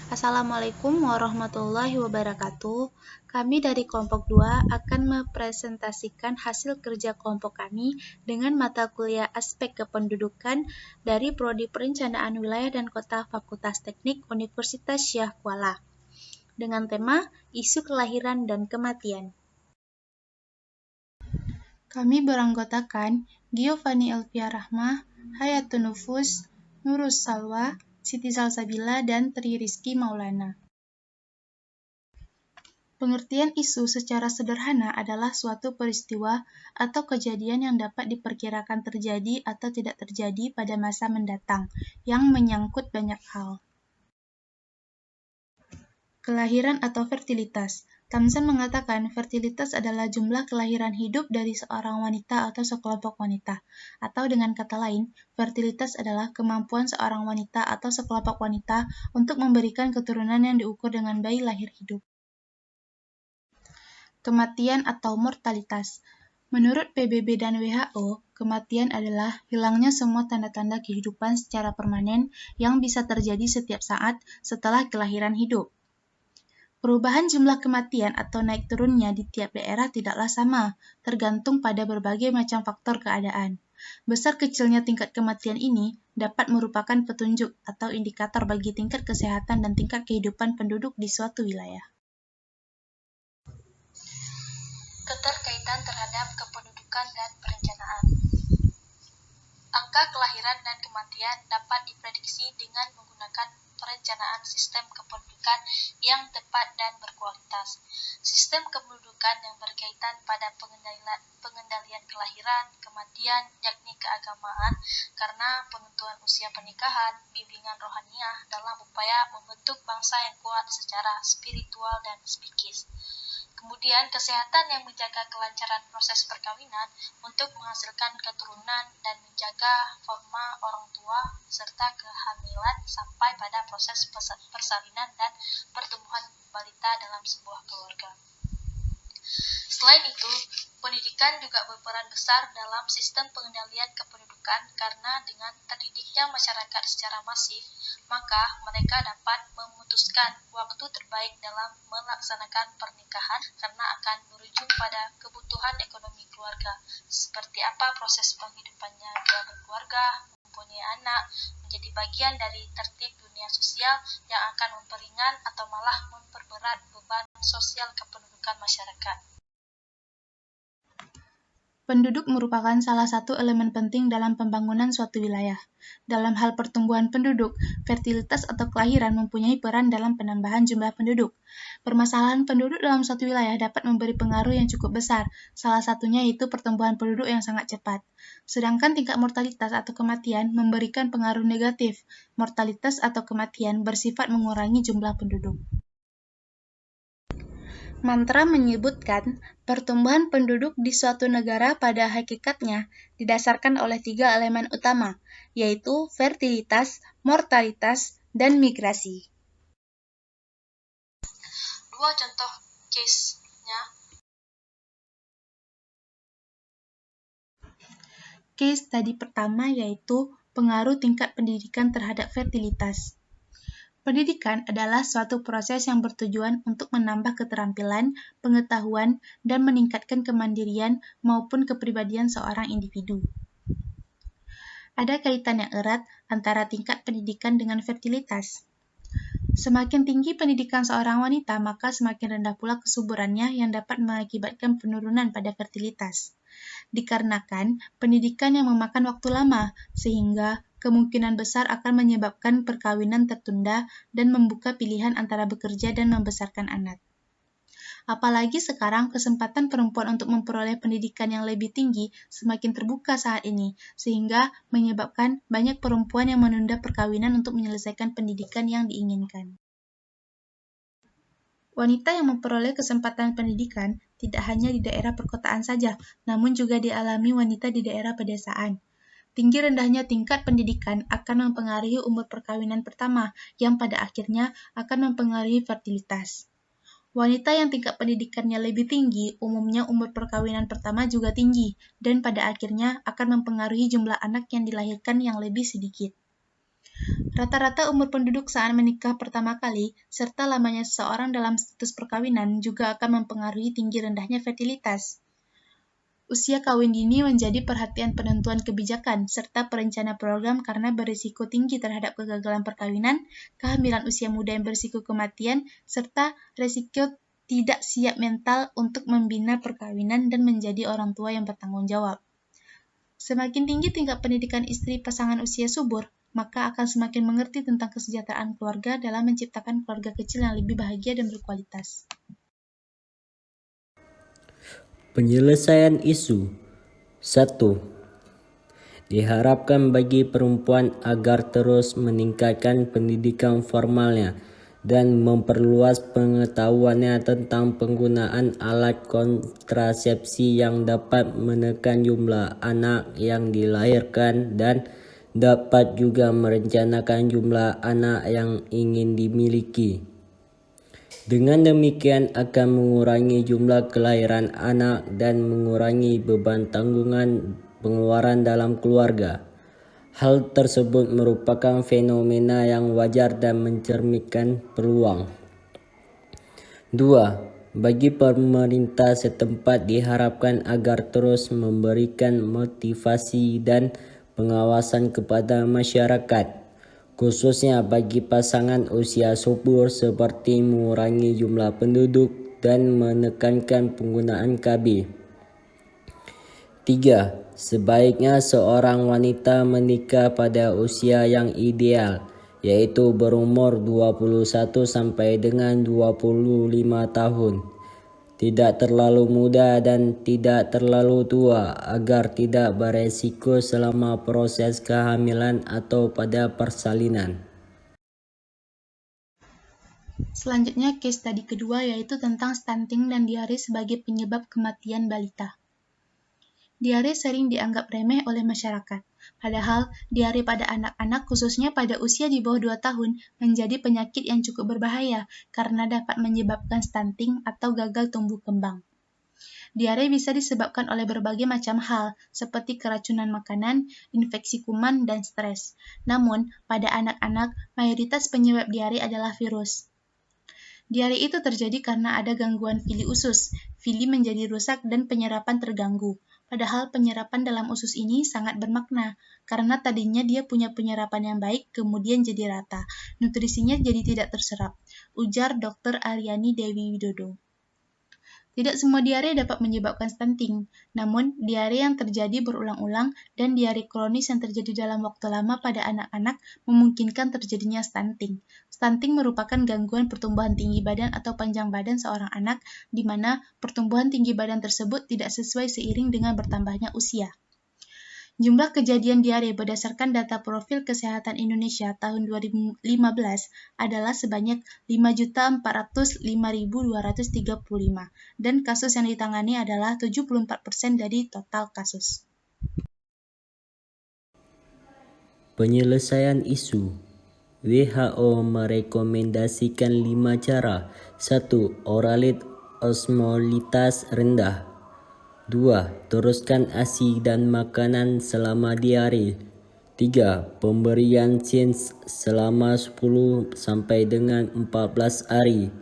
Assalamualaikum warahmatullahi wabarakatuh. Kami dari kelompok 2 akan mempresentasikan hasil kerja kelompok kami dengan mata kuliah aspek kependudukan dari Prodi Perencanaan Wilayah dan Kota Fakultas Teknik Universitas Syah Kuala dengan tema Isu Kelahiran dan Kematian. Kami beranggotakan Giovanni Elvia Rahmah, Hayatun Nufus, Nurus Salwa, Siti Salsabila, dan Tri Rizky Maulana. Pengertian isu secara sederhana adalah suatu peristiwa atau kejadian yang dapat diperkirakan terjadi atau tidak terjadi pada masa mendatang, yang menyangkut banyak hal. Kelahiran atau fertilitas. Tamzan mengatakan fertilitas adalah jumlah kelahiran hidup dari seorang wanita atau sekelompok wanita. Atau dengan kata lain, fertilitas adalah kemampuan seorang wanita atau sekelompok wanita untuk memberikan keturunan yang diukur dengan bayi lahir hidup. Kematian atau mortalitas. Menurut PBB dan WHO, kematian adalah hilangnya semua tanda-tanda kehidupan secara permanen yang bisa terjadi setiap saat setelah kelahiran hidup. Perubahan jumlah kematian atau naik turunnya di tiap daerah tidaklah sama, tergantung pada berbagai macam faktor keadaan. Besar kecilnya tingkat kematian ini dapat merupakan petunjuk atau indikator bagi tingkat kesehatan dan tingkat kehidupan penduduk di suatu wilayah. Keterkaitan terhadap kependudukan dan perencanaan. Angka kelahiran dan kematian dapat diprediksi dengan menggunakan perencanaan sistem kependudukan yang tepat dan berkualitas. Sistem kependudukan yang berkaitan pada pengendalian kelahiran, kematian, yakni keagamaan, karena penentuan usia pernikahan, bimbingan rohaniah dalam upaya membentuk bangsa yang kuat secara spiritual dan psikis. Kemudian, kesehatan yang menjaga kelancaran proses perkawinan untuk menghasilkan keturunan dan menjaga forma orang tua serta kehamilan sampai pada proses persalinan dan pertumbuhan balita dalam sebuah keluarga. Selain itu, pendidikan juga berperan besar dalam sistem pengendalian kependudukan karena dengan terdidiknya masyarakat secara masif, maka mereka dapat memutuskan waktu terbaik dalam melaksanakan pernikahan karena akan berujung pada kebutuhan ekonomi keluarga, seperti apa proses penghidupannya dia berkeluarga, mempunyai anak, menjadi bagian dari tertib dunia sosial yang akan memperingan atau malah memperberat beban sosial kependudukan masyarakat. Penduduk merupakan salah satu elemen penting dalam pembangunan suatu wilayah. Dalam hal pertumbuhan penduduk, fertilitas atau kelahiran mempunyai peran dalam penambahan jumlah penduduk. Permasalahan penduduk dalam suatu wilayah dapat memberi pengaruh yang cukup besar, salah satunya yaitu pertumbuhan penduduk yang sangat cepat. Sedangkan tingkat mortalitas atau kematian memberikan pengaruh negatif. Mortalitas atau kematian bersifat mengurangi jumlah penduduk. Mantra menyebutkan pertumbuhan penduduk di suatu negara pada hakikatnya didasarkan oleh 3 elemen utama, yaitu fertilitas, mortalitas, dan migrasi. Dua contoh case-nya. Case tadi pertama yaitu pengaruh tingkat pendidikan terhadap fertilitas. Pendidikan adalah suatu proses yang bertujuan untuk menambah keterampilan, pengetahuan, dan meningkatkan kemandirian maupun kepribadian seorang individu. Ada kaitan yang erat antara tingkat pendidikan dengan fertilitas. Semakin tinggi pendidikan seorang wanita, maka semakin rendah pula kesuburannya yang dapat mengakibatkan penurunan pada fertilitas. Dikarenakan pendidikan yang memakan waktu lama, sehingga kemungkinan besar akan menyebabkan perkawinan tertunda dan membuka pilihan antara bekerja dan membesarkan anak. Apalagi sekarang kesempatan perempuan untuk memperoleh pendidikan yang lebih tinggi semakin terbuka saat ini, sehingga menyebabkan banyak perempuan yang menunda perkawinan untuk menyelesaikan pendidikan yang diinginkan. Wanita yang memperoleh kesempatan pendidikan tidak hanya di daerah perkotaan saja, namun juga dialami wanita di daerah pedesaan. Tinggi rendahnya tingkat pendidikan akan mempengaruhi umur perkawinan pertama, yang pada akhirnya akan mempengaruhi fertilitas. Wanita yang tingkat pendidikannya lebih tinggi, umumnya umur perkawinan pertama juga tinggi, dan pada akhirnya akan mempengaruhi jumlah anak yang dilahirkan yang lebih sedikit. Rata-rata umur penduduk saat menikah pertama kali, serta lamanya seseorang dalam status perkawinan juga akan mempengaruhi tinggi rendahnya fertilitas. Usia kawin dini menjadi perhatian penentuan kebijakan, serta perencana program karena berisiko tinggi terhadap kegagalan perkawinan, kehamilan usia muda yang berisiko kematian, serta risiko tidak siap mental untuk membina perkawinan dan menjadi orang tua yang bertanggung jawab. Semakin tinggi tingkat pendidikan istri pasangan usia subur, maka akan semakin mengerti tentang kesejahteraan keluarga dalam menciptakan keluarga kecil yang lebih bahagia dan berkualitas. Penyelesaian isu 1. Diharapkan bagi perempuan agar terus meningkatkan pendidikan formalnya dan memperluas pengetahuannya tentang penggunaan alat kontrasepsi yang dapat menekan jumlah anak yang dilahirkan dan dapat juga merencanakan jumlah anak yang ingin dimiliki. Dengan demikian akan mengurangi jumlah kelahiran anak dan mengurangi beban tanggungan pengeluaran dalam keluarga. Hal tersebut merupakan fenomena yang wajar dan mencerminkan peluang. 2. Bagi pemerintah setempat diharapkan agar terus memberikan motivasi dan pengawasan kepada masyarakat, khususnya bagi pasangan usia subur seperti mengurangi jumlah penduduk dan menekankan penggunaan KB. 3. Sebaiknya seorang wanita menikah pada usia yang ideal, yaitu berumur 21 sampai dengan 25 tahun. Tidak terlalu muda dan tidak terlalu tua agar tidak beresiko selama proses kehamilan atau pada persalinan. Selanjutnya, case study kedua yaitu tentang stunting dan diare sebagai penyebab kematian balita. Diare sering dianggap remeh oleh masyarakat, padahal diare pada anak-anak khususnya pada usia di bawah 2 tahun menjadi penyakit yang cukup berbahaya karena dapat menyebabkan stunting atau gagal tumbuh kembang. Diare bisa disebabkan oleh berbagai macam hal, seperti keracunan makanan, infeksi kuman, dan stres. Namun, pada anak-anak, mayoritas penyebab diare adalah virus. Diare itu terjadi karena ada gangguan fili usus. Fili menjadi rusak dan penyerapan terganggu. Padahal penyerapan dalam usus ini sangat bermakna, karena tadinya dia punya penyerapan yang baik, kemudian jadi rata. Nutrisinya jadi tidak terserap, ujar Dr. Aryani Dewi Widodo. Tidak semua diare dapat menyebabkan stunting, namun diare yang terjadi berulang-ulang dan diare kronis yang terjadi dalam waktu lama pada anak-anak memungkinkan terjadinya stunting. Stunting merupakan gangguan pertumbuhan tinggi badan atau panjang badan seorang anak, di mana pertumbuhan tinggi badan tersebut tidak sesuai seiring dengan bertambahnya usia. Jumlah kejadian diare berdasarkan data Profil Kesehatan Indonesia tahun 2015 adalah sebanyak 5.405.235 dan kasus yang ditangani adalah 74% dari total kasus. Penyelesaian isu. WHO merekomendasikan 5 cara. 1. Oralit osmolitas rendah. 2. Teruskan ASI dan makanan selama diare. 3. Pemberian SINS selama 10 sampai dengan 14 hari.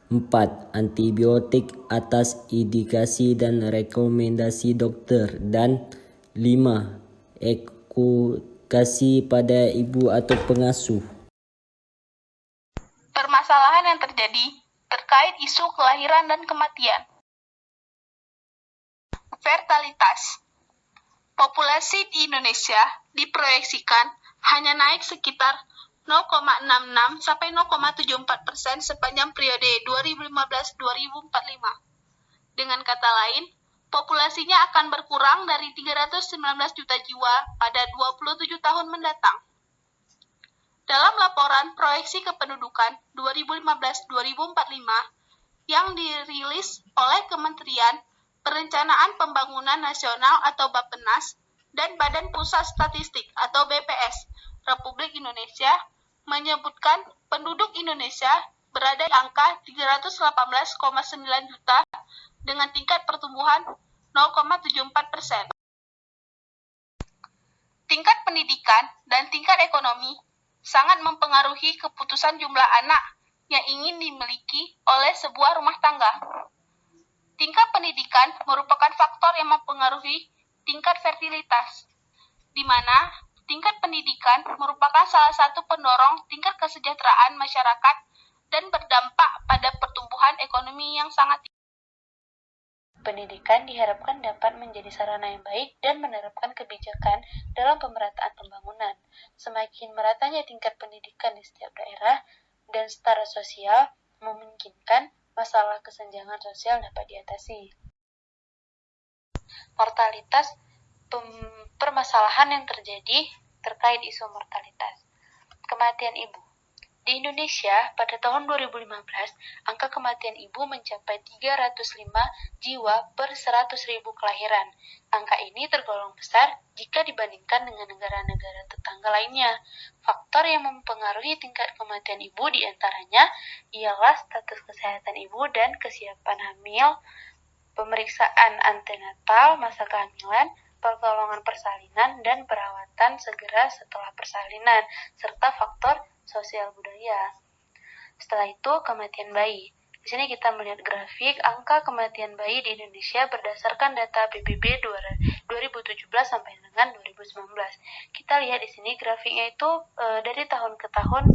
4. Antibiotik atas indikasi dan rekomendasi dokter. Dan 5. Edukasi pada ibu atau pengasuh. Permasalahan yang terjadi terkait isu kelahiran dan kematian. Fertilitas. Populasi di Indonesia diproyeksikan hanya naik sekitar 0,66 sampai 0,74% sepanjang periode 2015-2045. Dengan kata lain, populasinya akan berkurang dari 319 juta jiwa pada 27 tahun mendatang. Dalam laporan proyeksi kependudukan 2015-2045 yang dirilis oleh Kementerian Perencanaan Pembangunan Nasional atau Bappenas dan Badan Pusat Statistik atau BPS Republik Indonesia menyebutkan penduduk Indonesia berada di angka 318,9 juta dengan tingkat pertumbuhan 0,74%. Tingkat pendidikan dan tingkat ekonomi sangat mempengaruhi keputusan jumlah anak yang ingin dimiliki oleh sebuah rumah tangga. Tingkat pendidikan merupakan faktor yang mempengaruhi tingkat fertilitas, di mana tingkat pendidikan merupakan salah satu pendorong tingkat kesejahteraan masyarakat dan berdampak pada pertumbuhan ekonomi yang sangat tinggi. Pendidikan diharapkan dapat menjadi sarana yang baik dan menerapkan kebijakan dalam pemerataan pembangunan. Semakin meratanya tingkat pendidikan di setiap daerah dan setara sosial memungkinkan masalah kesenjangan sosial dapat diatasi. Mortalitas permasalahan yang terjadi terkait isu mortalitas. Kematian ibu. Di Indonesia, pada tahun 2015, angka kematian ibu mencapai 305 jiwa per 100.000 kelahiran. Angka ini tergolong besar jika dibandingkan dengan negara-negara tetangga lainnya. Faktor yang mempengaruhi tingkat kematian ibu diantaranya ialah status kesehatan ibu dan kesiapan hamil, pemeriksaan antenatal masa kehamilan, pertolongan persalinan, dan perawatan segera setelah persalinan, serta faktor sosial budaya. Setelah itu, kematian bayi. Di sini kita melihat grafik angka kematian bayi di Indonesia berdasarkan data PBB 2017 sampai dengan 2019. Kita lihat di sini grafiknya itu dari tahun ke tahun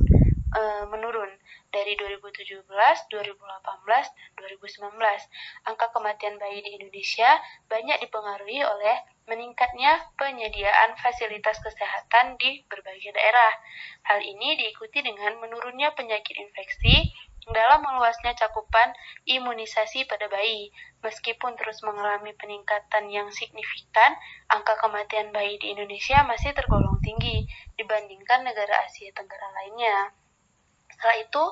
menurun dari 2017, 2018, dan 2019. Angka kematian bayi di Indonesia banyak dipengaruhi oleh meningkatnya penyediaan fasilitas kesehatan di berbagai daerah. Hal ini diikuti dengan menurunnya penyakit infeksi dalam meluasnya cakupan imunisasi pada bayi. Meskipun terus mengalami peningkatan yang signifikan, angka kematian bayi di Indonesia masih tergolong tinggi dibandingkan negara Asia Tenggara lainnya. Setelah itu,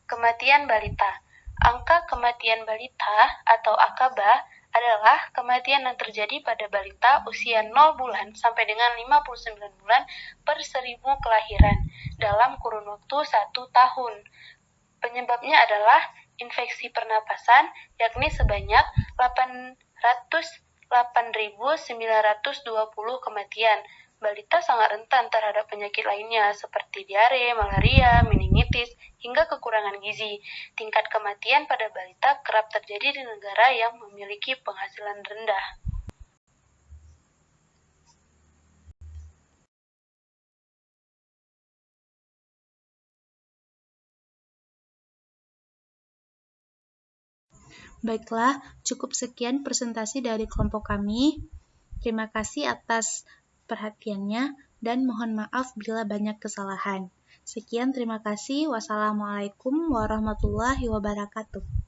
kematian balita. Angka kematian balita atau AKBA adalah kematian yang terjadi pada balita usia 0 bulan sampai dengan 59 bulan per 1000 kelahiran dalam kurun waktu 1 tahun. Penyebabnya adalah infeksi pernapasan, yakni sebanyak 808.920 kematian. Balita sangat rentan terhadap penyakit lainnya seperti diare, malaria, meningitis, hingga kekurangan gizi. Tingkat kematian pada balita kerap terjadi di negara yang memiliki penghasilan rendah. Baiklah, cukup sekian presentasi dari kelompok kami. Terima kasih atas perhatiannya dan mohon maaf bila banyak kesalahan. Sekian, terima kasih. Wassalamualaikum warahmatullahi wabarakatuh.